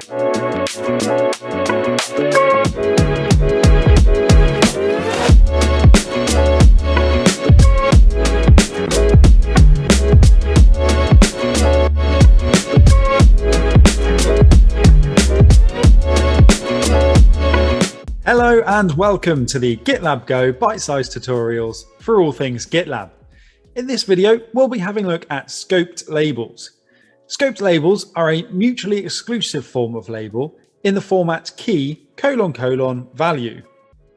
Hello and welcome to the GitLabGo bite-sized tutorials for all things GitLab. In this video, we'll be having a look at scoped labels. Scoped labels are a mutually exclusive form of label in the format key : value.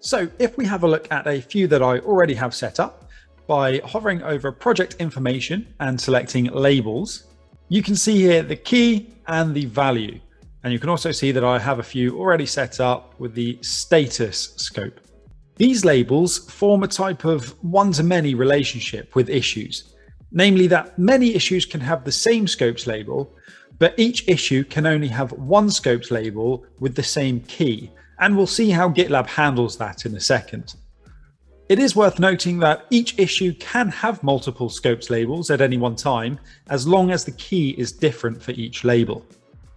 So if we have a look at a few that I already have set up by hovering over project information and selecting labels, you can see here the key and the value. And you can also see that I have a few already set up with the status scope. These labels form a type of one-to-many relationship with issues, namely that many issues can have the same scopes label, but each issue can only have one scopes label with the same key. And we'll see how GitLab handles that in a second. It is worth noting that each issue can have multiple scopes labels at any one time, as long as the key is different for each label.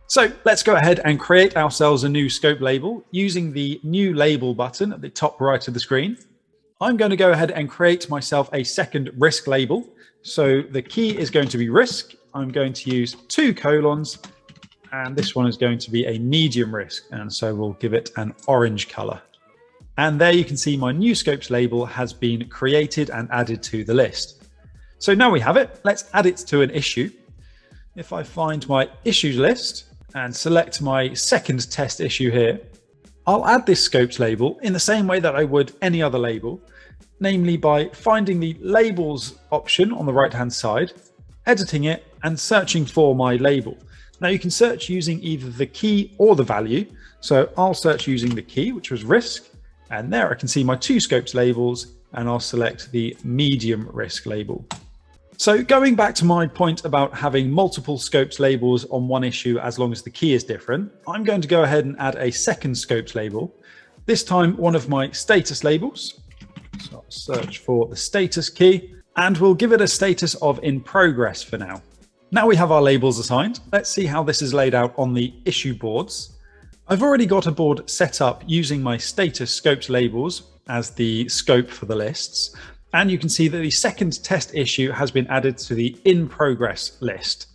So let's go ahead and create ourselves a new scope label using the new label button at the top right of the screen. I'm going to go ahead and create myself a second risk label. So the key is going to be risk. I'm going to use 2 colons, and this one is going to be a medium risk. And so we'll give it an orange color. And there you can see my new scopes label has been created and added to the list. So now we have it, let's add it to an issue. If I find my issues list, and select my second test issue here, I'll add this scopes label in the same way that I would any other label, namely by finding the labels option on the right-hand side, editing it and searching for my label. Now you can search using either the key or the value. So I'll search using the key, which was risk, and there I can see my 2 scopes labels, and I'll select the medium risk label. So going back to my point about having multiple scopes labels on one issue as long as the key is different, I'm going to go ahead and add a second scopes label, this time one of my status labels. So I'll search for the status key, and we'll give it a status of in progress for now. Now we have our labels assigned. Let's see how this is laid out on the issue boards. I've already got a board set up using my status scopes labels as the scope for the lists. And you can see that the second test issue has been added to the in progress list.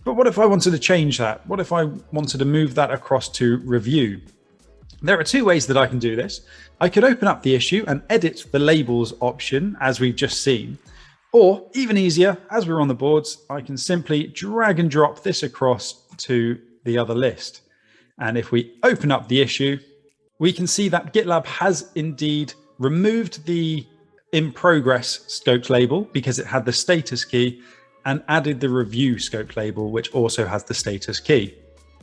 But what if I wanted to change that? What if I wanted to move that across to review? There are 2 ways that I can do this. I could open up the issue and edit the labels option as we've just seen. Or even easier, as we're on the boards, I can simply drag and drop this across to the other list. And if we open up the issue, we can see that GitLab has indeed removed the in progress scopes label because it had the status key, and added the review scope label, which also has the status key.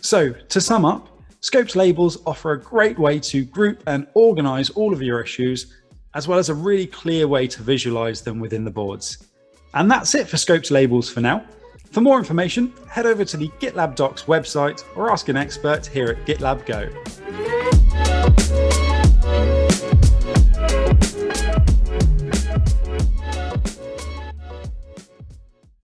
So to sum up, scopes labels offer a great way to group and organize all of your issues, as well as a really clear way to visualize them within the boards. And that's it for scopes labels for now. For more information, head over to the GitLab Docs website or ask an expert here at GitLabGo.